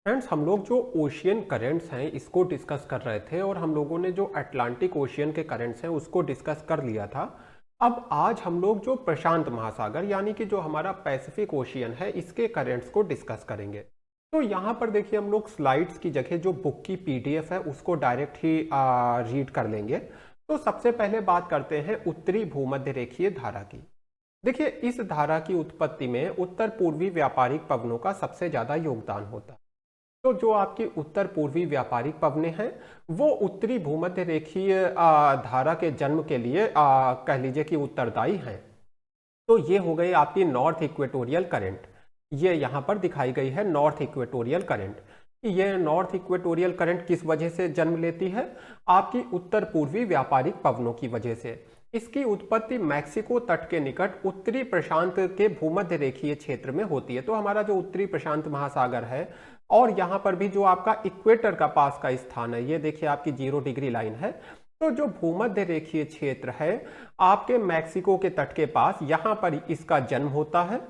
Friends, हम लोग जो ओशियन करेंट्स हैं इसको डिस्कस कर रहे थे और हम लोगों ने जो अटलांटिक ओशियन के करेंट्स हैं उसको डिस्कस कर लिया था। अब आज हम लोग जो प्रशांत महासागर यानी कि जो हमारा पैसिफिक ओशियन है इसके करेंट्स को डिस्कस करेंगे। तो यहाँ पर देखिए हम लोग स्लाइड्स की जगह जो बुक की पीडीएफ है उसको डायरेक्ट ही रीड कर लेंगे। तो सबसे पहले बात करते हैं उत्तरी भूमध्य रेखीय धारा की। देखिए, इस धारा की उत्पत्ति में उत्तर पूर्वी व्यापारिक पवनों का सबसे ज्यादा योगदान होता है। तो जो आपकी उत्तर पूर्वी व्यापारिक पवनें हैं वो उत्तरी भूमध्य रेखीय धारा के जन्म के लिए कह लीजिए कि उत्तरदायी हैं। तो ये हो गई आपकी नॉर्थ इक्वेटोरियल करंट। ये यहाँ पर दिखाई गई है नॉर्थ इक्वेटोरियल करंट। ये नॉर्थ इक्वेटोरियल करंट किस वजह से जन्म लेती है? आपकी उत्तर पूर्वी व्यापारिक पवनों की वजह से। इसकी उत्पत्ति मैक्सिको तट के निकट उत्तरी प्रशांत के भूमध्य रेखीय क्षेत्र में होती है। तो हमारा जो उत्तरी प्रशांत महासागर है और यहाँ पर भी जो आपका इक्वेटर का पास का स्थान है, ये देखिए आपकी 0 डिग्री लाइन है। तो जो भूमध्य रेखीय क्षेत्र है आपके मैक्सिको के तट के पास, यहां पर इसका जन्म होता है।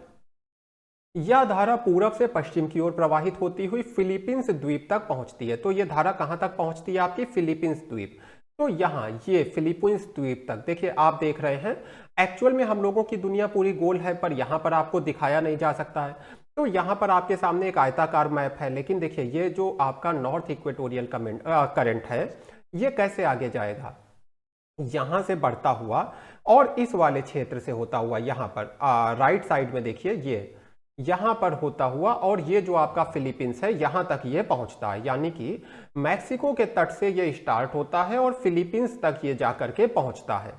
यह धारा पूरब से पश्चिम की ओर प्रवाहित होती हुई फिलीपींस द्वीप तक पहुंचती है। तो यह धारा कहां तक पहुंचती है? आपकी फिलीपींस द्वीप। तो यहाँ ये फिलीपींस द्वीप तक देखिए आप देख रहे हैं। एक्चुअल में हम लोगों की दुनिया पूरी गोल है पर यहाँ पर आपको दिखाया नहीं जा सकता है। तो यहाँ पर आपके सामने एक आयताकार मैप है, लेकिन देखिए ये जो आपका नॉर्थ इक्वेटोरियल करंट है ये कैसे आगे जाएगा? यहां से बढ़ता हुआ और इस वाले क्षेत्र से होता हुआ यहां पर राइट साइड में देखिए ये यहां पर होता हुआ और ये जो आपका फिलीपींस है यहां तक ये पहुंचता है। यानी कि मैक्सिको के तट से ये स्टार्ट होता है और फिलीपींस तक ये जाकर के पहुंचता है।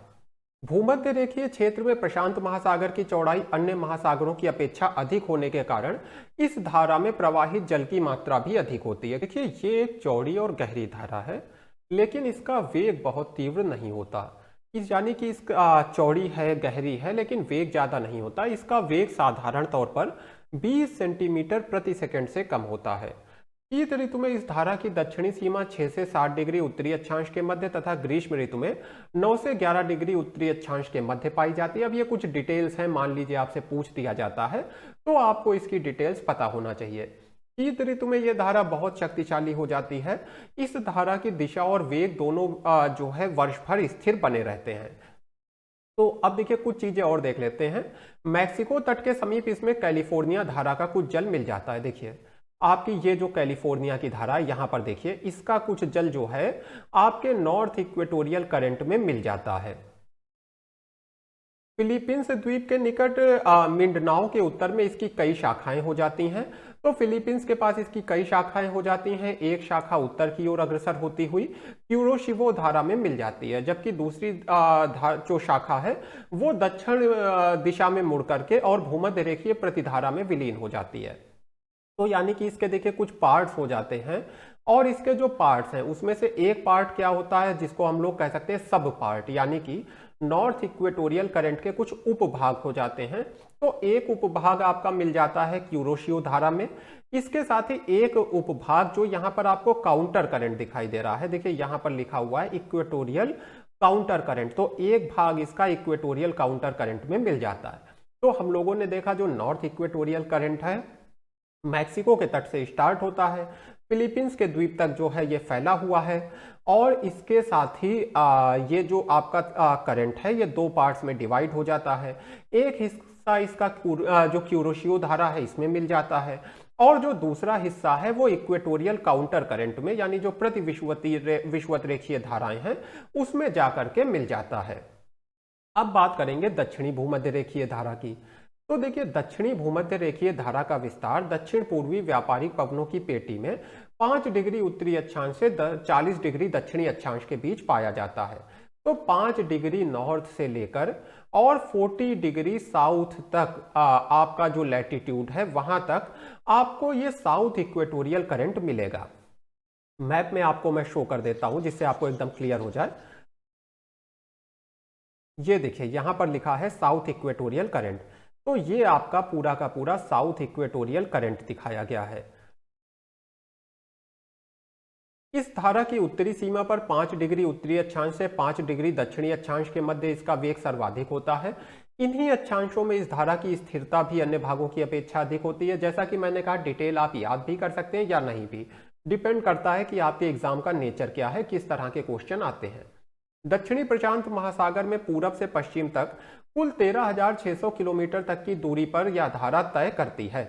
भूमध्य रेखीय क्षेत्र में प्रशांत महासागर की चौड़ाई अन्य महासागरों की अपेक्षा अधिक होने के कारण इस धारा में प्रवाहित जल की मात्रा भी अधिक होती है। देखिए ये एक चौड़ी और गहरी धारा है, लेकिन इसका वेग बहुत तीव्र नहीं होता। इस यानी कि इसका चौड़ी है, गहरी है, लेकिन वेग ज्यादा नहीं होता। इसका वेग साधारण तौर पर 20 सेंटीमीटर प्रति सेकंड से कम होता है। शीत ऋतु में इस धारा की दक्षिणी सीमा 6 से 7 डिग्री उत्तरी अक्षांश के मध्य तथा ग्रीष्म ऋतु में 9 से 11 डिग्री उत्तरी अक्षांश के मध्य पाई जाती है। अब ये कुछ डिटेल्स हैं, मान लीजिए आपसे पूछ दिया जाता है तो आपको इसकी डिटेल्स पता होना चाहिए। शीत ऋतु में यह धारा बहुत शक्तिशाली हो जाती है। इस धारा की दिशा और वेग दोनों जो है वर्ष भर स्थिर बने रहते हैं। तो अब देखिए कुछ चीजें और देख लेते हैं। मैक्सिको तट के समीप इसमें कैलिफोर्निया धारा का कुछ जल मिल जाता है। देखिए आपकी ये जो कैलिफोर्निया की धारा है यहां पर देखिए इसका कुछ जल जो है आपके नॉर्थ इक्वेटोरियल करंट में मिल जाता है। फिलीपींस द्वीप के निकट मिंडनाओ के उत्तर में इसकी कई शाखाएं हो जाती हैं। तो फिलीपींस के पास इसकी कई शाखाएं हो जाती हैं। एक शाखा उत्तर की ओर अग्रसर होती हुई क्यूरोशिवो धारा में मिल जाती है, जबकि दूसरी जो शाखा है वो दक्षिण दिशा में मुड़ करके और भूमध्य रेखीय प्रतिधारा में विलीन हो जाती है। तो यानी कि इसके देखिए कुछ पार्ट्स हो जाते हैं और इसके जो पार्ट्स हैं उसमें से एक पार्ट क्या होता है जिसको हम लोग कह सकते हैं सब पार्ट, यानी कि नॉर्थ इक्वेटोरियल करंट के कुछ उपभाग हो जाते हैं। तो एक उपभाग आपका मिल जाता है क्यूरोशियो धारा में। इसके साथ ही एक उपभाग जो यहाँ पर आपको काउंटर करंट दिखाई दे रहा है, देखिए यहाँ पर लिखा हुआ है इक्वेटोरियल काउंटर करंट। तो एक भाग इसका इक्वेटोरियल काउंटर करंट में मिल जाता है। तो हम लोगों ने देखा जो नॉर्थ इक्वेटोरियल करंट है मैक्सिको के तट से स्टार्ट होता है, फिलीपींस के द्वीप तक जो है ये फैला हुआ है और इसके साथ ही ये जो आपका करंट है ये दो पार्ट्स में डिवाइड हो जाता है। एक हिस्सा इसका जो क्यूरोशियो धारा है इसमें मिल जाता है और जो दूसरा हिस्सा है वो इक्वेटोरियल काउंटर करंट में, यानी जो प्रति विषुवत रेखीय धाराएं हैं उसमें जाकर के मिल जाता है। अब बात करेंगे दक्षिणी भूमध्य रेखीय धारा की। तो देखिए दक्षिणी भूमध्य रेखीय धारा का विस्तार दक्षिण पूर्वी व्यापारिक पवनों की पेटी में 5 डिग्री उत्तरी अक्षांश से 40 डिग्री दक्षिणी अक्षांश के बीच पाया जाता है। तो 5 डिग्री नॉर्थ से लेकर और 40 डिग्री साउथ तक आपका जो लैटिट्यूड है वहां तक आपको ये साउथ इक्वेटोरियल करंट मिलेगा। मैप में आपको मैं शो कर देता हूं जिससे आपको एकदम क्लियर हो जाए। ये देखिए यहां पर लिखा है साउथ इक्वेटोरियल करंट। तो ये आपका पूरा का पूरा साउथ इक्वेटोरियल करंट दिखाया गया है। इस धारा की उत्तरी सीमा पर 5 डिग्री उत्तरी अक्षांश से 5 डिग्री दक्षिणी अक्षांश के मध्य इसका वेग सर्वाधिक होता है। इन्हीं अक्षांशों में इस धारा की स्थिरता भी अन्य भागों की अपेक्षा अधिक होती है। जैसा कि मैंने कहा, डिटेल आप याद भी कर सकते हैं या नहीं भी, डिपेंड करता है कि आपके एग्जाम का नेचर क्या है, किस तरह के क्वेश्चन आते हैं। दक्षिणी प्रशांत महासागर में पूरब से पश्चिम तक कुल 13,600 किलोमीटर तक की दूरी पर यह धारा तय करती है।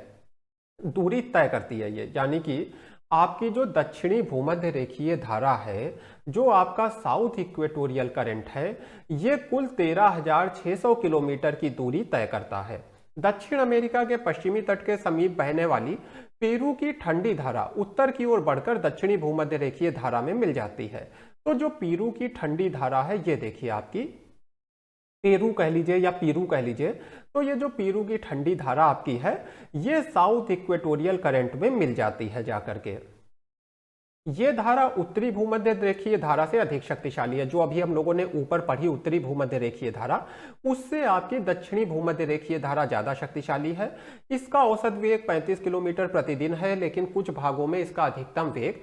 दूरी तय करती है ये, यानी कि आपकी जो दक्षिणी भूमध्य रेखीय धारा है, जो आपका साउथ इक्वेटोरियल करंट है, ये कुल 13,600 किलोमीटर की दूरी तय करता है। दक्षिण अमेरिका के पश्चिमी तट के समीप बहने वाली पेरू की ठंडी धारा उत्तर की ओर बढ़कर दक्षिणी भूमध्य रेखीय धारा में मिल जाती है। तो जो पेरू की ठंडी धारा है, ये देखिए आपकी पेरू कह लीजिए या पीरू कह लीजिए, तो ये जो पीरू की ठंडी धारा आपकी है, ये साउथ इक्वेटोरियल करंट में मिल जाती है जाकर के। ये धारा उत्तरी भूमध्य रेखीय धारा से अधिक शक्तिशाली है। जो अभी हम लोगों ने ऊपर पढ़ी उत्तरी भूमध्य रेखीय धारा, उससे आपकी दक्षिणी भूमध्य रेखीय धारा ज्यादा शक्तिशाली है। इसका औसत वेग 35 किलोमीटर प्रतिदिन है, लेकिन कुछ भागों में इसका अधिकतम वेग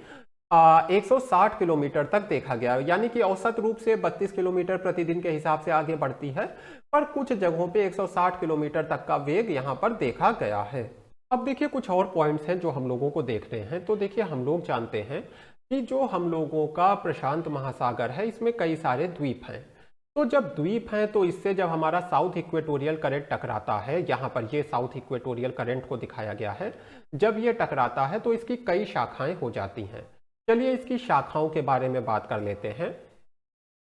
160 किलोमीटर तक देखा गया, यानी कि औसत रूप से 32 किलोमीटर प्रतिदिन के हिसाब से आगे बढ़ती है, पर कुछ जगहों पे 160 किलोमीटर तक का वेग यहाँ पर देखा गया है। अब देखिए कुछ और पॉइंट्स हैं जो हम लोगों को देखने हैं। तो देखिए, हम लोग जानते हैं कि जो हम लोगों का प्रशांत महासागर है, इसमें कई सारे द्वीप हैं। तो जब द्वीप हैं, तो इससे जब हमारा साउथ इक्वेटोरियल करंट टकराता है, यहाँ पर ये साउथ इक्वेटोरियल करंट को दिखाया गया है, जब ये टकराता है तो इसकी कई शाखाएं हो जाती हैं। चलिए इसकी शाखाओं के बारे में बात कर लेते हैं।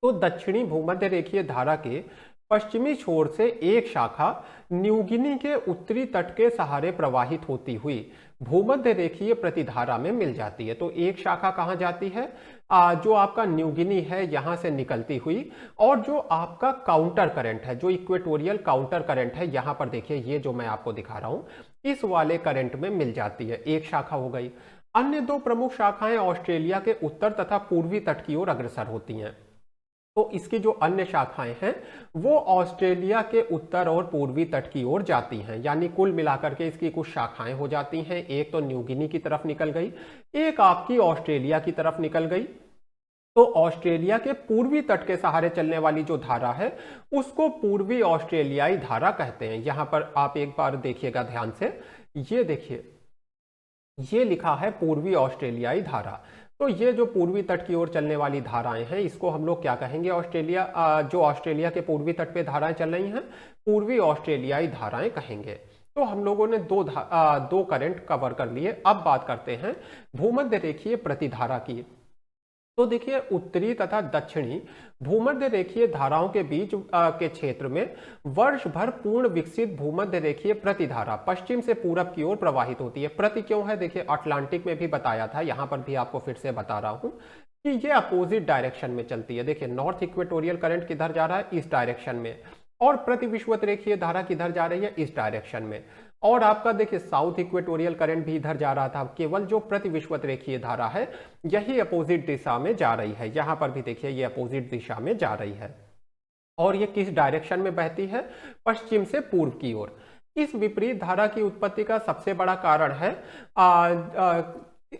तो दक्षिणी भूमध्य रेखीय धारा के पश्चिमी छोर से एक शाखा न्यूगिनी के उत्तरी तट के सहारे प्रवाहित होती हुई भूमध्य रेखीय प्रतिधारा में मिल जाती है। तो एक शाखा कहाँ जाती है? जो आपका न्यूगिनी है, यहाँ से निकलती हुई, और जो आपका काउंटर करंट है, जो इक्वेटोरियल काउंटर करंट है, यहाँ पर देखिए ये जो मैं आपको दिखा रहा हूँ, इस वाले करंट में मिल जाती है। एक शाखा हो गई। अन्य दो प्रमुख शाखाएं ऑस्ट्रेलिया के उत्तर तथा पूर्वी तट की ओर अग्रसर होती हैं। तो इसकी जो अन्य शाखाएं हैं, वो ऑस्ट्रेलिया के उत्तर और पूर्वी तट की ओर जाती हैं, यानी कुल मिलाकर के इसकी कुछ शाखाएं हो जाती हैं। एक तो न्यूगिनी की तरफ निकल गई, एक आपकी ऑस्ट्रेलिया की तरफ निकल गई। तो ऑस्ट्रेलिया के पूर्वी तट के सहारे चलने वाली जो धारा है, उसको पूर्वी ऑस्ट्रेलियाई धारा कहते हैं। यहां पर आप एक बार देखिएगा ध्यान से, ये देखिए, ये लिखा है पूर्वी ऑस्ट्रेलियाई धारा। तो ये जो पूर्वी तट की ओर चलने वाली धाराएं हैं, इसको हम लोग क्या कहेंगे? जो ऑस्ट्रेलिया के पूर्वी तट पे धाराएं चल रही हैं, पूर्वी ऑस्ट्रेलियाई धाराएं कहेंगे। तो हम लोगों ने दो करंट कवर कर लिए। अब बात करते हैं भूमध्य रेखीय प्रतिधारा की। तो देखिए, उत्तरी तथा दक्षिणी भूमध्य रेखीय धाराओं के बीच के क्षेत्र में वर्ष भर पूर्ण विकसित भूमध्य रेखीय प्रतिधारा पश्चिम से पूरब की ओर प्रवाहित होती है। प्रति क्यों है? देखिए, अटलांटिक में भी बताया था, यहां पर भी आपको फिर से बता रहा हूं कि ये अपोजिट डायरेक्शन में चलती है। देखिए, नॉर्थ इक्वेटोरियल करंट किधर जा रहा है? इस डायरेक्शन में। और प्रति विषुवत रेखीय धारा किधर जा रही है? इस डायरेक्शन में। और आपका देखिए, साउथ इक्वेटोरियल करंट भी इधर जा रहा था, केवल जो प्रति विषुवत रेखीय धारा है यही अपोजिट दिशा में जा रही है। यहां पर भी देखिए, ये अपोजिट दिशा में जा रही है। और ये किस डायरेक्शन में बहती है? पश्चिम से पूर्व की ओर। इस विपरीत धारा की उत्पत्ति का सबसे बड़ा कारण है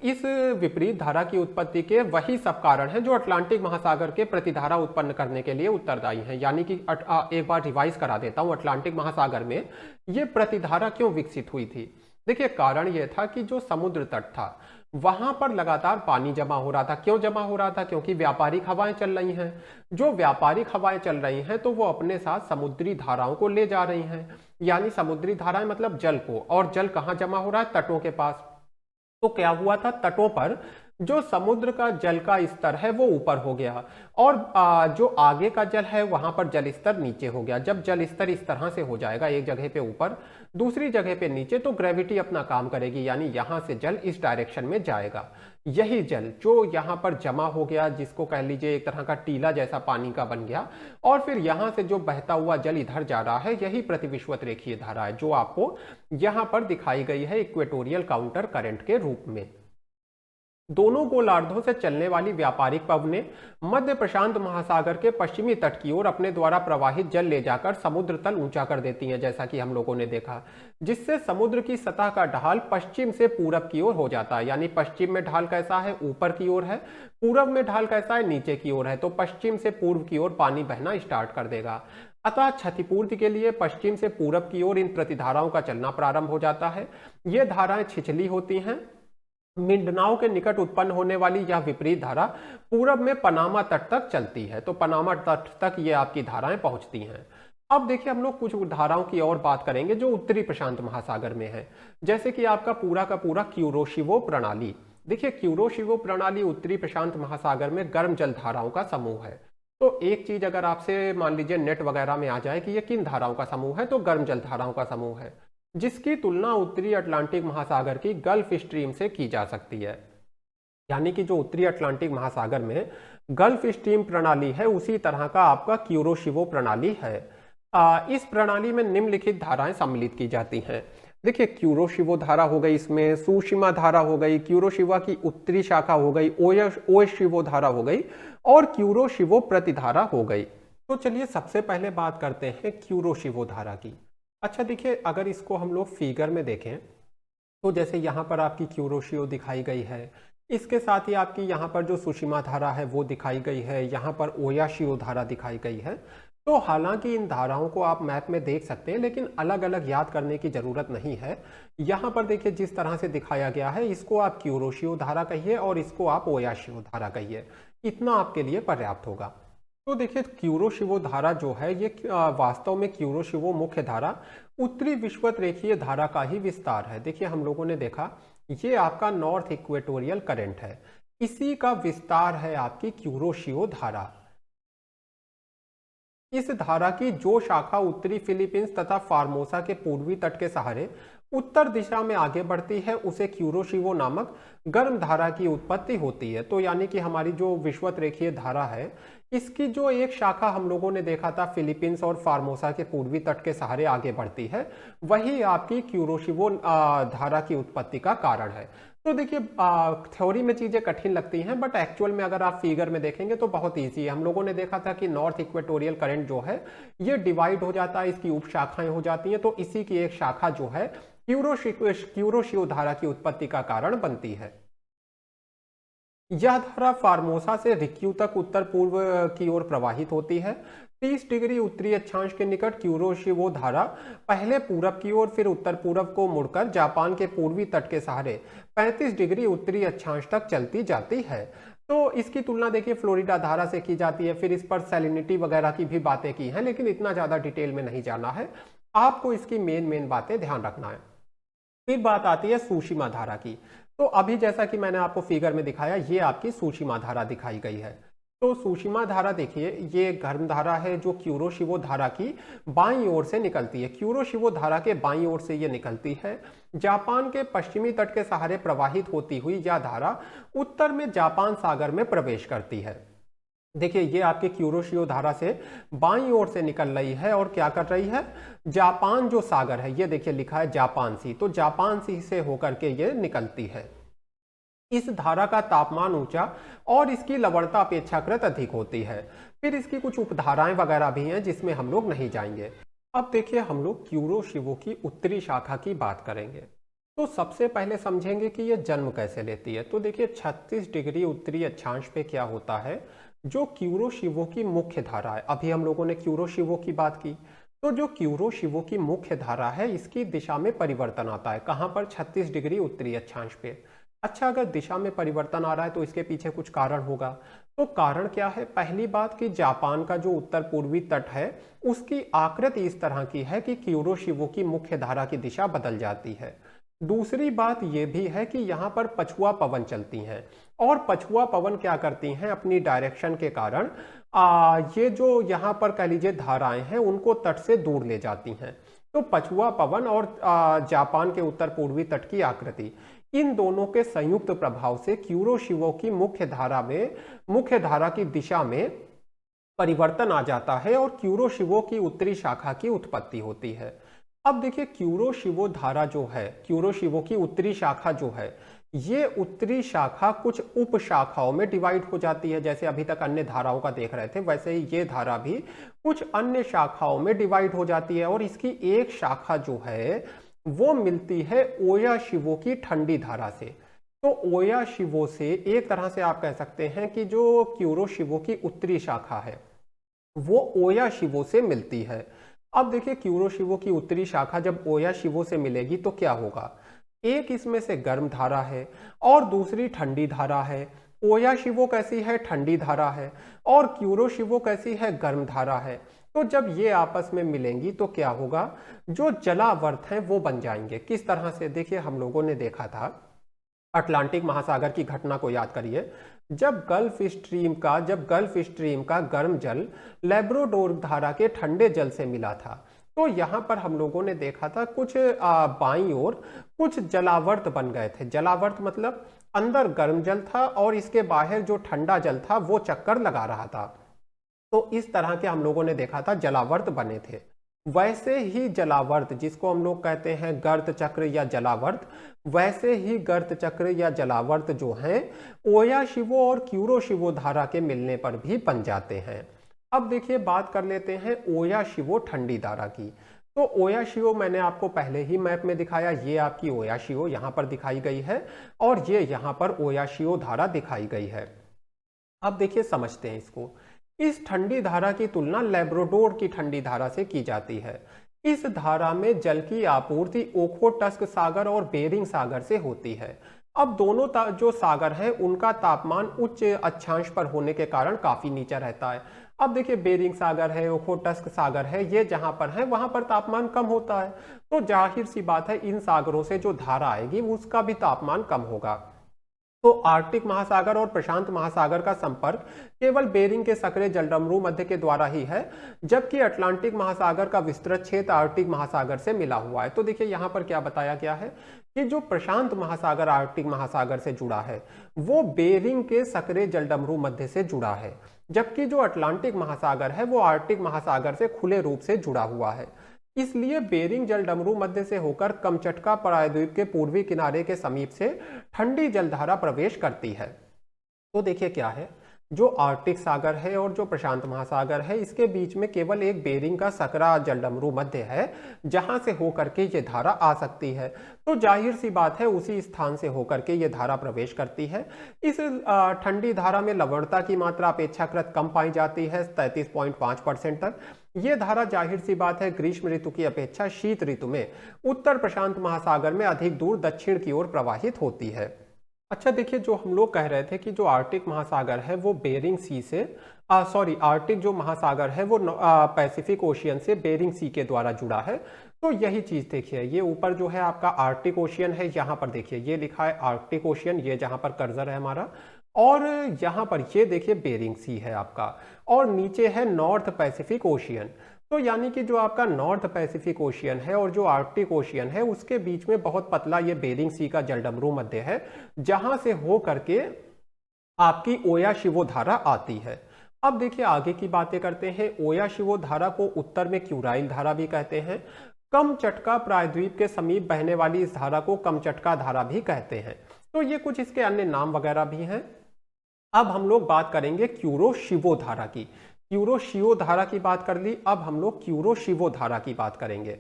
इस विपरीत धारा की उत्पत्ति के वही सब कारण हैं जो अटलांटिक महासागर के प्रतिधारा उत्पन्न करने के लिए उत्तरदायी हैं। यानी कि एक बार रिवाइज करा देता हूं, अटलांटिक महासागर में ये प्रतिधारा क्यों विकसित हुई थी? देखिए, कारण यह था कि जो समुद्र तट था, वहां पर लगातार पानी जमा हो रहा था। क्यों जमा हो रहा था? क्योंकि व्यापारिक हवाएं चल रही हैं। जो व्यापारिक हवाएं चल रही हैं, तो वो अपने साथ समुद्री धाराओं को ले जा रही हैं। यानी समुद्री धाराएं मतलब जल को, और जल कहां जमा हो रहा है? तटों के पास। तो क्या हुआ था? तटों पर जो समुद्र का जल का स्तर है वो ऊपर हो गया, और जो आगे का जल है वहां पर जल स्तर नीचे हो गया। जब जल स्तर इस तरह से हो जाएगा, एक जगह पे ऊपर, दूसरी जगह पे नीचे, तो ग्रेविटी अपना काम करेगी, यानी यहां से जल इस डायरेक्शन में जाएगा। यही जल जो यहां पर जमा हो गया, जिसको कह लीजिए एक तरह का टीला जैसा पानी का बन गया, और फिर यहां से जो बहता हुआ जल इधर जा रहा है, यही प्रतिविषुवत रेखीय धारा है, जो आपको यहां पर दिखाई गई है इक्वेटोरियल काउंटर करंट के रूप में। दोनों गोलार्धों से चलने वाली व्यापारिक पवनें मध्य प्रशांत महासागर के पश्चिमी तट की ओर अपने द्वारा प्रवाहित जल ले जाकर समुद्र तल ऊंचा कर देती हैं, जैसा कि हम लोगों ने देखा, जिससे समुद्र की सतह का ढाल पश्चिम से पूरब की ओर हो जाता है। यानी पश्चिम में ढाल कैसा है, ऊपर की ओर है, पूरब में ढाल कैसा है, नीचे की ओर है। तो पश्चिम से पूर्व की ओर पानी बहना स्टार्ट कर देगा। अतः क्षतिपूर्ति के लिए पश्चिम से पूरब की ओर इन प्रतिधाराओं का चलना प्रारंभ हो जाता है। ये धाराएं छिछली होती हैं। मिंडनाओ के निकट उत्पन्न होने वाली यह विपरीत धारा पूरब में पनामा तट तक चलती है। तो पनामा तट तक ये आपकी धाराएं पहुंचती हैं। अब देखिए हम लोग कुछ धाराओं की और बात करेंगे जो उत्तरी प्रशांत महासागर में है, जैसे कि आपका पूरा का पूरा क्यूरोशिवो प्रणाली। देखिए क्यूरोशिवो प्रणाली उत्तरी प्रशांत महासागर में गर्म जल धाराओं का समूह है। तो एक चीज अगर आपसे मान लीजिए नेट वगैरह में आ जाए कि ये किन धाराओं का समूह है, तो गर्म जल धाराओं का समूह है, जिसकी तुलना उत्तरी अटलांटिक महासागर की गल्फ स्ट्रीम से की जा सकती है। यानी कि जो उत्तरी अटलांटिक महासागर में गल्फ स्ट्रीम प्रणाली है, उसी तरह का आपका क्यूरोशिवो प्रणाली है। इस प्रणाली में निम्नलिखित धाराएं सम्मिलित की जाती हैं। देखिए क्यूरोशिवो धारा हो गई, इसमें सुशिमा धारा हो गई, क्यूरोशिवा की उत्तरी शाखा हो गई, ओएशिवो धारा हो गई और क्यूरोशिवो प्रतिधारा हो गई। तो चलिए सबसे पहले बात करते हैं क्यूरोशिवो धारा की। अच्छा देखिए अगर इसको हम लोग फिगर में देखें तो जैसे यहाँ पर आपकी क्यूरोशियो दिखाई गई है, इसके साथ ही आपकी यहाँ पर जो सुशिमा धारा है वो दिखाई गई है, यहाँ पर ओयाशियो धारा दिखाई गई है। तो हालांकि इन धाराओं को आप मैप में देख सकते हैं, लेकिन अलग अलग याद करने की जरूरत नहीं है। यहाँ पर देखिए जिस तरह से दिखाया गया है, इसको आप क्यूरोशियो धारा कहिए और इसको आप ओयाशियो धारा कहिए, इतना आपके लिए पर्याप्त होगा। तो देखिए क्यूरोशिवो धारा जो है ये वास्तव में क्यूरोशिवो मुख्य धारा उत्तरी विषुवत रेखीय धारा का ही विस्तार है। देखिए हम लोगों ने देखा ये आपका नॉर्थ इक्वेटोरियल करंट है, इसी का विस्तार है आपकी क्यूरोशिवो धारा। इस धारा की जो शाखा उत्तरी फिलीपींस तथा फार्मोसा के पूर्वी तट के सहारे उत्तर दिशा में आगे बढ़ती है, उसे क्यूरोशिवो नामक गर्म धारा की उत्पत्ति होती है। तो यानी कि हमारी जो विषुवत रेखीय धारा है, इसकी जो एक शाखा हम लोगों ने देखा था फिलीपींस और फार्मोसा के पूर्वी तट के सहारे आगे बढ़ती है, वही आपकी क्यूरोशिवो धारा की उत्पत्ति का कारण है। तो देखिए थ्योरी में चीजें कठिन लगती हैं, बट एक्चुअल में अगर आप फिगर में देखेंगे तो बहुत ईजी है। हम लोगों ने देखा था कि नॉर्थ इक्वेटोरियल करंट जो है ये डिवाइड हो जाता है, इसकी उप शाखाएं हो जाती हैं, तो इसी की एक शाखा जो है क्यूरोशियो धारा की उत्पत्ति का कारण बनती है। यह धारा फार्मोसा से रिक्यू तक उत्तर पूर्व की ओर प्रवाहित होती है। 30 डिग्री उत्तरी अक्षांश के निकट क्यूरोशिवो धारा पहले पूरब की ओर फिर उत्तर पूरब को मुड़कर जापान के पूर्वी तट के सहारे 35 डिग्री उत्तरी अक्षांश तक चलती जाती है। तो इसकी तुलना देखिए फ्लोरिडा धारा से की जाती है। फिर इस पर सैलिनिटी वगैरह की भी बातें की हैं, लेकिन इतना ज्यादा डिटेल में नहीं जाना है, आपको इसकी मेन बातें ध्यान रखना है। फिर बात आती है सुशिमा धारा की। तो अभी जैसा कि मैंने आपको फिगर में दिखाया, ये आपकी सुशिमा धारा दिखाई गई है। तो सुशिमा धारा देखिए ये गर्म धारा है जो क्यूरोशिवो धारा की बाईं ओर से निकलती है। क्यूरोशिवो धारा के बाईं ओर से ये निकलती है। जापान के पश्चिमी तट के सहारे प्रवाहित होती हुई यह धारा उत्तर में जापान सागर में प्रवेश करती है। देखिए ये आपके क्यूरोशियो धारा से बाईं ओर से निकल रही है और क्या कर रही है, जापान जो सागर है, ये देखिए लिखा है जापान सी, तो जापान सी से होकर के ये निकलती है। इस धारा का तापमान ऊंचा और इसकी लवणता अपेक्षाकृत अधिक होती है। फिर इसकी कुछ उपधाराएं वगैरह भी हैं जिसमें हम लोग नहीं जाएंगे। अब देखिए हम लोग क्यूरोशिवो की उत्तरी शाखा की बात करेंगे। तो सबसे पहले समझेंगे कि यह जन्म कैसे लेती है। तो देखिए 36 डिग्री उत्तरी अक्षांश पे क्या होता है, जो क्यूरोशिवो की मुख्य धारा है, अभी हम लोगों ने क्यूरोशिवो की बात की, तो जो क्यूरोशिवो की मुख्य धारा है इसकी दिशा में परिवर्तन आता है। कहां पर, 36 डिग्री उत्तरी अक्षांश पे। अच्छा अगर दिशा में परिवर्तन आ रहा है तो इसके पीछे कुछ कारण होगा। तो कारण क्या है, पहली बात कि जापान का जो उत्तर पूर्वी तट है उसकी आकृति इस तरह की है कि क्यूरोशिवो की मुख्य धारा की दिशा बदल जाती है। दूसरी बात यह भी है कि यहाँ पर पछुआ पवन चलती हैं और पछुआ पवन क्या करती हैं, अपनी डायरेक्शन के कारण ये जो यहाँ पर कह लीजिए धाराएं हैं उनको तट से दूर ले जाती हैं। तो पछुआ पवन और जापान के उत्तर पूर्वी तट की आकृति, इन दोनों के संयुक्त प्रभाव से क्यूरोशिवो की मुख्य धारा की दिशा में परिवर्तन आ जाता है और क्यूरोशिवो की उत्तरी शाखा की उत्पत्ति होती है। अब देखिए क्यूरोशिवो धारा जो है, क्यूरोशिवो की उत्तरी शाखा जो है, ये उत्तरी शाखा कुछ उप शाखाओं में डिवाइड हो जाती है। जैसे अभी तक अन्य धाराओं का देख रहे थे, वैसे ही ये धारा भी कुछ अन्य शाखाओं में डिवाइड हो जाती है और इसकी एक शाखा जो है वो मिलती है ओया शिवो की ठंडी धारा से। तो ओया शिवो से एक तरह से आप कह सकते हैं कि जो क्यूरो शिवो की उत्तरी शाखा है वो ओया शिवो से मिलती है। अब देखिए, क्यूरो शिवो की उत्तरी शाखा जब ओया शिवो से मिलेगी तो क्या होगा, एक इसमें से गर्म धारा है और दूसरी ठंडी धारा है। ओया शिवो कैसी है, ठंडी धारा है, और क्यूरो शिवो कैसी है, गर्म धारा है। तो जब ये आपस में मिलेंगी तो क्या होगा, जो जलावर्त हैं वो बन जाएंगे। किस तरह से, देखिए हम लोगों ने देखा था अटलांटिक महासागर की घटना को याद करिए। जब गल्फ स्ट्रीम का गर्म जल लैब्राडोर धारा के ठंडे जल से मिला था, तो यहाँ पर हम लोगों ने देखा था कुछ बाईं ओर कुछ जलावर्त बन गए थे। जलावर्त मतलब अंदर गर्म जल था और इसके बाहर जो ठंडा जल था वो चक्कर लगा रहा था। तो इस तरह के हम लोगों ने देखा था जलावर्त बने थे। वैसे ही जलावर्त, जिसको हम लोग कहते हैं गर्त चक्र या जलावर्त, वैसे ही गर्त चक्र या जलावर्त जो हैं ओया शिवो और क्यूरो शिवो धारा के मिलने पर भी बन जाते हैं। अब देखिए, बात कर लेते हैं ओया शिवो ठंडी धारा की। तो ओया शिवो मैंने आपको पहले ही मैप में दिखाया, ये आपकी ओया शिवो यहाँ पर दिखाई गई है और ये यहाँ पर ओया शिवो धारा दिखाई गई है। अब देखिए, समझते हैं इसको। इस ठंडी धारा की तुलना लैब्राडोर की ठंडी धारा से की जाती है। इस धारा में जल की आपूर्ति ओखोटस्क सागर और बेरिंग सागर से होती है। अब दोनों जो सागर हैं उनका तापमान उच्च अक्षांश पर होने के कारण काफी नीचा रहता है। अब देखिए, बेरिंग सागर है, ओखोटस्क सागर है, ये जहां पर है वहां पर तापमान कम होता है। तो जाहिर सी बात है इन सागरों से जो धारा आएगी उसका भी तापमान कम होगा। तो आर्कटिक महासागर और प्रशांत महासागर का संपर्क केवल बेरिंग के सक्रिय जलडमरू मध्य के द्वारा ही है, जबकि अटलांटिक महासागर का विस्तृत क्षेत्र आर्कटिक महासागर से मिला हुआ है। तो देखिए, यहाँ पर क्या बताया गया है कि जो प्रशांत महासागर आर्कटिक महासागर से जुड़ा है वो बेरिंग के सक्रिय जलडमरू मध्य से जुड़ा है, जबकि जो अटलांटिक महासागर है वो आर्कटिक महासागर से खुले रूप से जुड़ा हुआ है। इसलिए बेरिंग जलडमरू मध्य से होकर कमचटका प्रायद्वीप के पूर्वी किनारे के समीप से ठंडी जलधारा प्रवेश करती है। तो देखिए क्या है, जो आर्कटिक सागर है और जो प्रशांत महासागर है इसके बीच में केवल एक बेरिंग का सकरा जलडमरू मध्य है जहां से होकर के ये धारा आ सकती है। तो जाहिर सी बात है उसी स्थान से होकर के ये धारा प्रवेश करती है। इस ठंडी धारा में लवणता की मात्रा अपेक्षाकृत कम पाई जाती है, 33.5% तक। ये धारा जाहिर सी बात है ग्रीष्म ऋतु की अपेक्षा शीत ऋतु में उत्तर प्रशांत महासागर में अधिक दूर दक्षिण की ओर प्रवाहित होती है। अच्छा देखिए, जो हम लोग कह रहे थे कि जो आर्कटिक महासागर है वो बेरिंग सी से आर्कटिक जो महासागर है वो पैसिफिक ओशियन से बेरिंग सी के द्वारा जुड़ा है। तो यही चीज देखिए, ये ऊपर जो है आपका आर्कटिक ओशियन है, यहाँ पर देखिए ये लिखा है आर्कटिक ओशियन, ये जहाँ पर कर्सर है हमारा, और यहाँ पर ये देखिए बेरिंग सी है आपका, और नीचे है नॉर्थ पैसिफिक ओशियन। तो यानी कि जो आपका नॉर्थ पैसिफिक ओशियन है और जो आर्कटिक ओशियन है उसके बीच में बहुत पतला ये बेरिंग सी का जलडमरू मध्य है, जहां से हो करके आपकी ओया शिवो धारा आती है। अब देखिए आगे की बातें करते हैं। ओया शिवो धारा को उत्तर में क्यूराइल धारा भी कहते हैं। कमचटका प्रायद्वीप के समीप बहने वाली इस धारा को कमचटका धारा भी कहते हैं। तो ये कुछ इसके अन्य नाम वगैरह भी हैं। अब हम लोग बात करेंगे क्यूरो शिवो धारा की। क्यूरो शिवो धारा की बात कर ली, अब हम लोग क्यूरो शिवो धारा की बात करेंगे।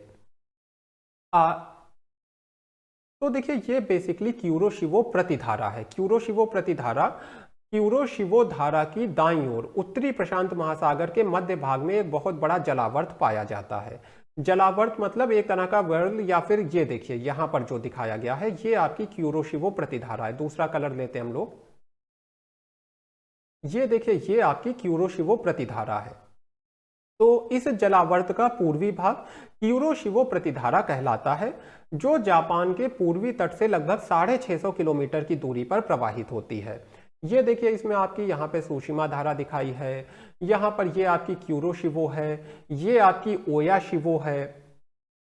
तो देखिए ये बेसिकली क्यूरो शिवो प्रतिधारा है। क्यूरो शिवो प्रतिधारा क्यूरो शिवो धारा की दाईं ओर उत्तरी प्रशांत महासागर के मध्य भाग में एक बहुत बड़ा जलावर्त पाया जाता है। जलावर्त मतलब एक तरह का वर्ल, या फिर ये देखिए यहां पर जो दिखाया गया है ये आपकी क्यूरो शिवो प्रतिधारा है। दूसरा कलर लेते हैं हम लोग, ये देखिए ये आपकी क्यूरो शिवो प्रतिधारा है। तो इस जलावर्त का पूर्वी भाग क्यूरो शिवो प्रतिधारा कहलाता है, जो जापान के पूर्वी तट से लगभग 650 किलोमीटर की दूरी पर प्रवाहित होती है। ये देखिए इसमें आपकी यहाँ पे सुशिमा धारा दिखाई है, यहाँ पर ये आपकी क्यूरो शिवो है, ये आपकी ओया शिवो है।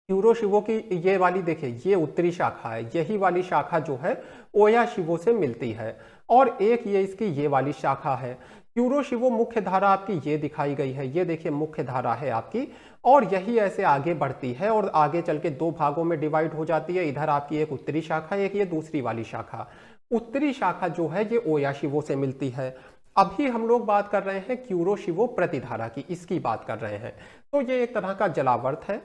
क्यूरो शिवो की ये वाली देखिए ये उत्तरी शाखा है, यही वाली शाखा जो है ओया शिवो से मिलती है, और एक ये इसकी ये वाली शाखा है। क्यूरो शिवो मुख्य धारा आपकी ये दिखाई गई है, ये देखिए मुख्य धारा है आपकी, और यही ऐसे आगे बढ़ती है और आगे चल के दो भागों में डिवाइड हो जाती है। इधर आपकी एक उत्तरी शाखा, एक ये दूसरी वाली शाखा। उत्तरी शाखा जो है ये ओयाशिवो से मिलती है। अभी हम लोग बात कर रहे हैं क्यूरोशिवो प्रतिधारा की, इसकी बात कर रहे हैं। तो ये एक तरह का जलावर्त है।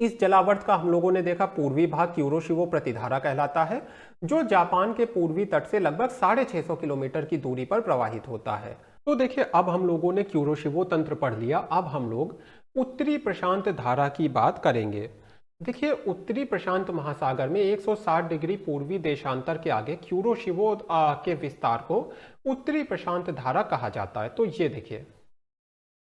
इस जलावर्त का हम लोगों ने देखा पूर्वी भाग क्यूरोशिवो प्रतिधारा कहलाता है, जो जापान के पूर्वी तट से लगभग 650 किलोमीटर की दूरी पर प्रवाहित होता है। तो देखिए, अब हम लोगों ने क्यूरोशिवो तंत्र पढ़ लिया, अब हम लोग उत्तरी प्रशांत धारा की बात करेंगे। देखिए, उत्तरी प्रशांत महासागर में 160 डिग्री पूर्वी देशांतर के आगे क्यूरोशिवो के विस्तार को उत्तरी प्रशांत धारा कहा जाता है। तो ये देखिए,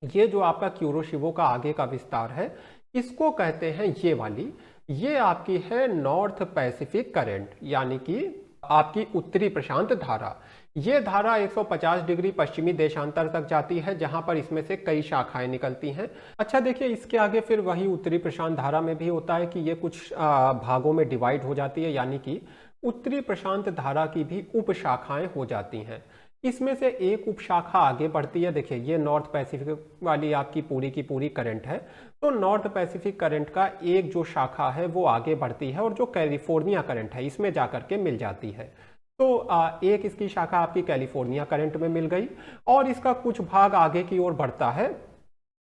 ये जो आपका क्यूरोशिवो का आगे का विस्तार है, इसको कहते हैं ये वाली, ये आपकी है नॉर्थ पैसिफिक करंट, यानी कि आपकी उत्तरी प्रशांत धारा। ये धारा 150 डिग्री पश्चिमी देशांतर तक जाती है, जहां पर इसमें से कई शाखाएं निकलती हैं। अच्छा देखिए, इसके आगे फिर वही उत्तरी प्रशांत धारा में भी होता है कि ये कुछ भागों में डिवाइड हो जाती है, यानी कि उत्तरी प्रशांत धारा की भी उप शाखाएं हो जाती हैं। इसमें से एक उपशाखा आगे बढ़ती है। देखिए, ये नॉर्थ पैसिफिक वाली आपकी पूरी की पूरी करंट है। तो नॉर्थ पैसिफिक करंट का एक जो शाखा है वो आगे बढ़ती है और जो कैलिफोर्निया करंट है इसमें जाकर के मिल जाती है। तो एक इसकी शाखा आपकी कैलिफोर्निया करंट में मिल गई और इसका कुछ भाग आगे की ओर बढ़ता है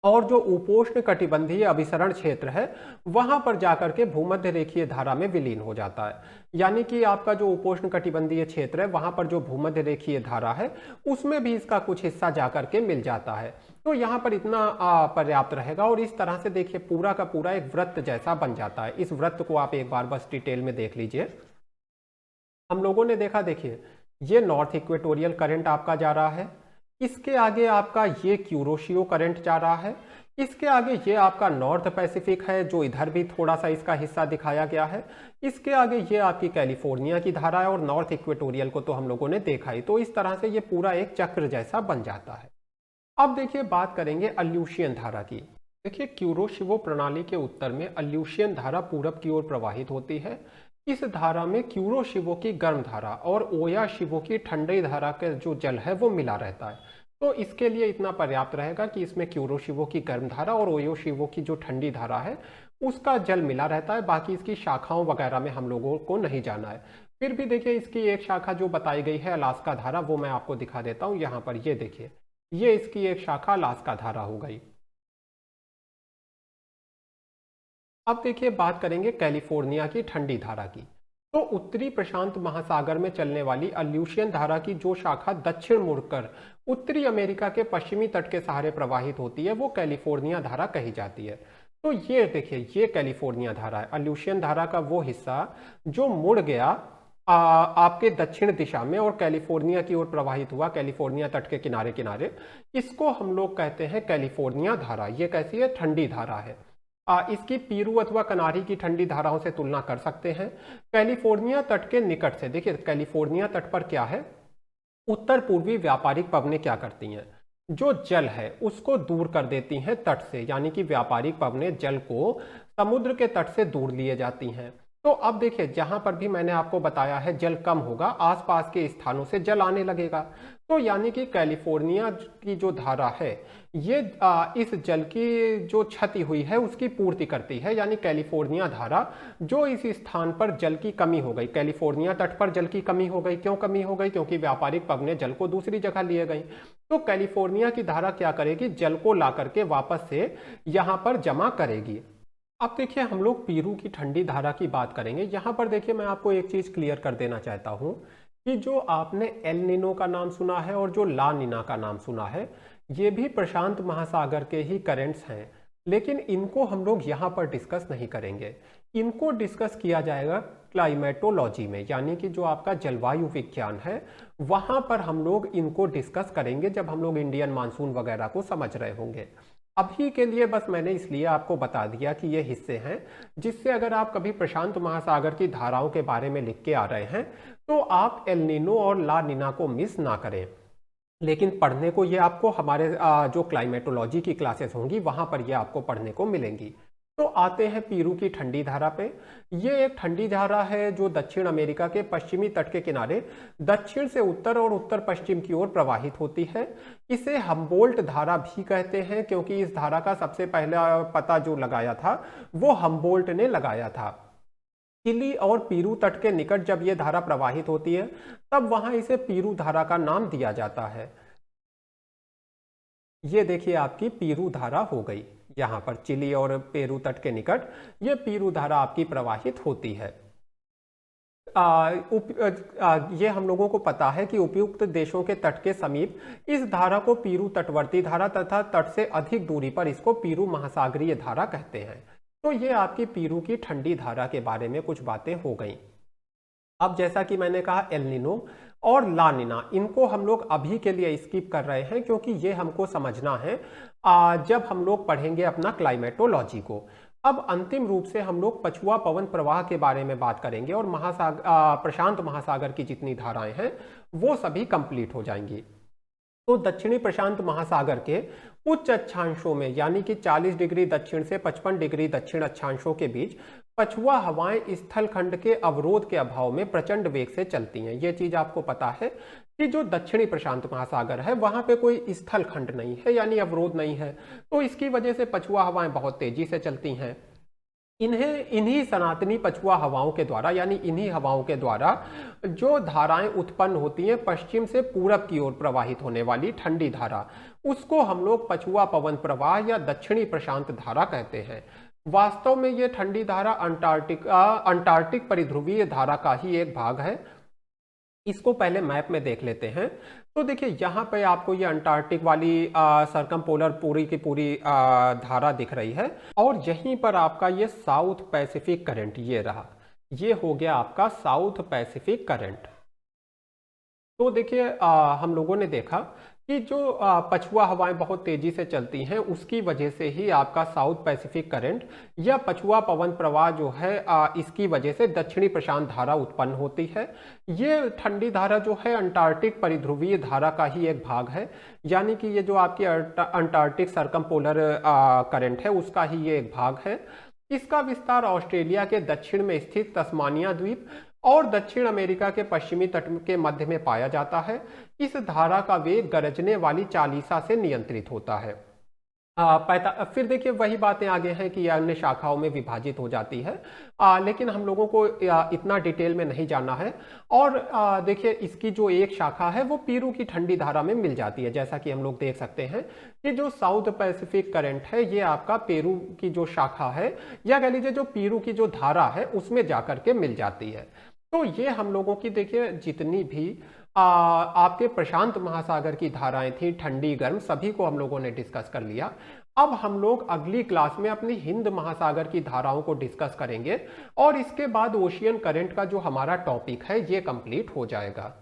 और जो उपोष्ण कटिबंधीय अभिसरण क्षेत्र है वहां पर जाकर के भूमध्य रेखीय धारा में विलीन हो जाता है। यानी कि आपका जो उपोष्ण कटिबंधीय क्षेत्र है वहां पर जो भूमध्य रेखीय धारा है उसमें भी इसका कुछ हिस्सा जाकर के मिल जाता है। तो यहाँ पर इतना पर्याप्त रहेगा और इस तरह से देखिए पूरा का पूरा एक वृत्त जैसा बन जाता है। इस वृत्त को आप एक बार बस डिटेल में देख लीजिए। हम लोगों ने देखा, देखिए ये नॉर्थ इक्वेटोरियल करंट आपका जा रहा है, इसके आगे आपका ये क्यूरोशियो करंट जा रहा है, इसके आगे ये आपका नॉर्थ पैसिफिक है जो इधर भी थोड़ा सा इसका हिस्सा दिखाया गया है, इसके आगे ये आपकी कैलिफोर्निया की धारा है और नॉर्थ इक्वेटोरियल को तो हम लोगों ने देखा ही। तो इस तरह से ये पूरा एक चक्र जैसा बन जाता है। अब देखिए बात करेंगे अल्यूशियन धारा की। देखिए, क्यूरोशिवो प्रणाली के उत्तर में अल्यूशियन धारा पूरब की ओर प्रवाहित होती है। इस धारा में क्यूरोशिवो की गर्म धारा और ओयाशिवो की ठंडी धारा का जो जल है वो मिला रहता है। तो इसके लिए इतना पर्याप्त रहेगा कि इसमें क्यूरोशिवो की गर्म धारा और ओयोशिवो की जो ठंडी धारा है उसका जल मिला रहता है। बाकी इसकी शाखाओं वगैरह में हम लोगों को नहीं जाना है। फिर भी देखिए, इसकी एक शाखा जो बताई गई है अलास्का धारा, वो मैं आपको दिखा देता हूँ। यहाँ पर ये देखिए, ये इसकी एक शाखा अलास्का धारा हो गई। अब देखिए बात करेंगे कैलिफोर्निया की ठंडी धारा की। तो उत्तरी प्रशांत महासागर में चलने वाली अल्यूशियन धारा की जो शाखा दक्षिण मुड़कर उत्तरी अमेरिका के पश्चिमी तट के सहारे प्रवाहित होती है वो कैलिफोर्निया धारा कही जाती है। तो ये देखिए, ये कैलिफोर्निया धारा है, अल्यूशियन धारा का वो हिस्सा जो मुड़ गया आपके दक्षिण दिशा में और कैलिफोर्निया की ओर प्रवाहित हुआ, कैलिफोर्निया तट के किनारे किनारे। इसको हम लोग कहते हैं कैलिफोर्निया धारा। ये कैसी है? ठंडी धारा है। इसकी पीरू अथवा कनारी की ठंडी धाराओं से तुलना कर सकते हैं। कैलिफोर्निया तट के निकट से देखिए, कैलिफोर्निया तट पर क्या है, उत्तर पूर्वी व्यापारिक पवनें क्या करती हैं, जो जल है उसको दूर कर देती हैं तट से, यानी कि व्यापारिक पवनें जल को समुद्र के तट से दूर लिए जाती हैं। तो अब देखिए, जहां पर भी मैंने आपको बताया है जल कम होगा, आसपास के स्थानों से जल आने लगेगा। तो यानी कि कैलिफोर्निया की जो धारा है ये इस जल की जो क्षति हुई है उसकी पूर्ति करती है। यानी कैलिफोर्निया धारा जो इस स्थान पर जल की कमी हो गई, कैलिफोर्निया तट पर जल की कमी हो गई। क्यों कमी हो गई? क्योंकि व्यापारिक पवनें जल को दूसरी जगह लिए गई। तो कैलिफोर्निया की धारा क्या करेगी? जल को ला करके वापस से यहां पर जमा करेगी। अब देखिए, हम लोग पीरू की ठंडी धारा की बात करेंगे। यहाँ पर देखिए, मैं आपको एक चीज क्लियर कर देना चाहता हूँ कि जो आपने एल नीनो का नाम सुना है और जो ला नीना का नाम सुना है, ये भी प्रशांत महासागर के ही करेंट्स हैं, लेकिन इनको हम लोग यहाँ पर डिस्कस नहीं करेंगे। इनको डिस्कस किया जाएगा क्लाइमेटोलॉजी में, यानी कि जो आपका जलवायु विज्ञान है वहाँ पर हम लोग इनको डिस्कस करेंगे जब हम लोग इंडियन मानसून वगैरह को समझ रहे होंगे। अभी के लिए बस मैंने इसलिए आपको बता दिया कि ये हिस्से हैं, जिससे अगर आप कभी प्रशांत महासागर की धाराओं के बारे में लिख के आ रहे हैं तो आप एल नीनो और ला नीना को मिस ना करें। लेकिन पढ़ने को ये आपको हमारे जो क्लाइमेटोलॉजी की क्लासेस होंगी वहां पर ये आपको पढ़ने को मिलेंगी। तो आते हैं पीरू की ठंडी धारा पे। ये एक ठंडी धारा है जो दक्षिण अमेरिका के पश्चिमी तट के किनारे दक्षिण से उत्तर और उत्तर पश्चिम की ओर प्रवाहित होती है। इसे हम्बोल्ट धारा भी कहते हैं, क्योंकि इस धारा का सबसे पहला पता जो लगाया था वो हम्बोल्ट ने लगाया था। चिली और पीरू तट के निकट जब ये धारा प्रवाहित होती है तब वहां इसे पीरू धारा का नाम दिया जाता है। ये देखिए आपकी पीरू धारा हो गई। यहाँ पर चिली और पेरू तट के निकट ये पीरू धारा आपकी प्रवाहित होती है। ये हम लोगों को पता है कि उपयुक्त देशों के तट के समीप इस धारा को पीरू तटवर्ती धारा तथा तट से अधिक दूरी पर इसको पीरू महासागरीय धारा कहते हैं। तो ये आपकी पीरू की ठंडी धारा के बारे में कुछ बातें हो गई। अब जैसा कि मैंने कहा एल नीनो और ला नीना, इनको हम लोग अभी के लिए स्किप कर रहे हैं क्योंकि ये हमको समझना है जब हम लोग पढ़ेंगे अपना क्लाइमेटोलॉजी को। अब अंतिम रूप से हम लोग पछुआ पवन प्रवाह के बारे में बात करेंगे और प्रशांत महासागर की जितनी धाराएं हैं वो सभी कंप्लीट हो जाएंगी। तो दक्षिणी प्रशांत महासागर के उच्च अक्षांशों में यानी कि 40 डिग्री दक्षिण से 55 डिग्री दक्षिण अक्षांशों के बीच पछुआ हवाएं स्थल खंड के अवरोध के अभाव में प्रचंड वेग से चलती हैं। ये चीज आपको पता है कि जो दक्षिणी प्रशांत महासागर है वहां पे कोई स्थल खंड नहीं है यानी अवरोध नहीं है, तो इसकी वजह से पछुआ हवाएं बहुत तेजी से चलती हैं। इन्हीं सनातनी पछुआ हवाओं के द्वारा यानी इन्हीं हवाओं के द्वारा जो धाराएं उत्पन्न होती हैं पश्चिम से पूरब की ओर प्रवाहित होने वाली ठंडी धारा, उसको हम लोग पछुआ पवन प्रवाह या दक्षिणी प्रशांत धारा कहते हैं। वास्तव में ये ठंडी धारा अंटार्कटिक परिध्रुवीय धारा का ही एक भाग है। इसको पहले मैप में देख लेते हैं। तो देखिए यहाँ पे आपको ये अंटार्कटिक वाली सरकमपोलर पूरी की पूरी धारा दिख रही है और यहीं पर आपका ये साउथ पैसिफिक करंट ये रहा, ये हो गया आपका साउथ पैसिफिक करंट। तो देखिए हम लोगों ने देखा कि जो पछुआ हवाएं बहुत तेजी से चलती हैं उसकी वजह से ही आपका साउथ पैसिफिक करंट या पछुआ पवन प्रवाह जो है इसकी वजह से दक्षिणी प्रशांत धारा उत्पन्न होती है। ये ठंडी धारा जो है अंटार्कटिक परिध्रुवीय धारा का ही एक भाग है, यानी कि ये जो आपकी अंटार्कटिक सरकमपोलर करंट है उसका ही ये एक भाग है। इसका विस्तार ऑस्ट्रेलिया के दक्षिण में स्थित तस्मानिया द्वीप और दक्षिण अमेरिका के पश्चिमी तट के मध्य में पाया जाता है। इस धारा का वेग गरजने वाली चालीसा से नियंत्रित होता है। फिर देखिए वही बातें आगे हैं कि अन्य शाखाओं में विभाजित हो जाती है, लेकिन हम लोगों को इतना डिटेल में नहीं जाना है। और देखिए इसकी जो एक शाखा है वो पीरू की ठंडी धारा में मिल जाती है। जैसा कि हम लोग देख सकते हैं कि जो साउथ पैसिफिक करंट है ये आपका पेरू की जो शाखा है या कह लीजिए जो पीरू की जो धारा है उसमें जाकर के मिल जाती है। तो ये हम लोगों की देखिए जितनी भी आपके प्रशांत महासागर की धाराएं थी ठंडी गर्म सभी को हम लोगों ने डिस्कस कर लिया। अब हम लोग अगली क्लास में अपनी हिंद महासागर की धाराओं को डिस्कस करेंगे और इसके बाद ओशियन करंट का जो हमारा टॉपिक है ये कंप्लीट हो जाएगा।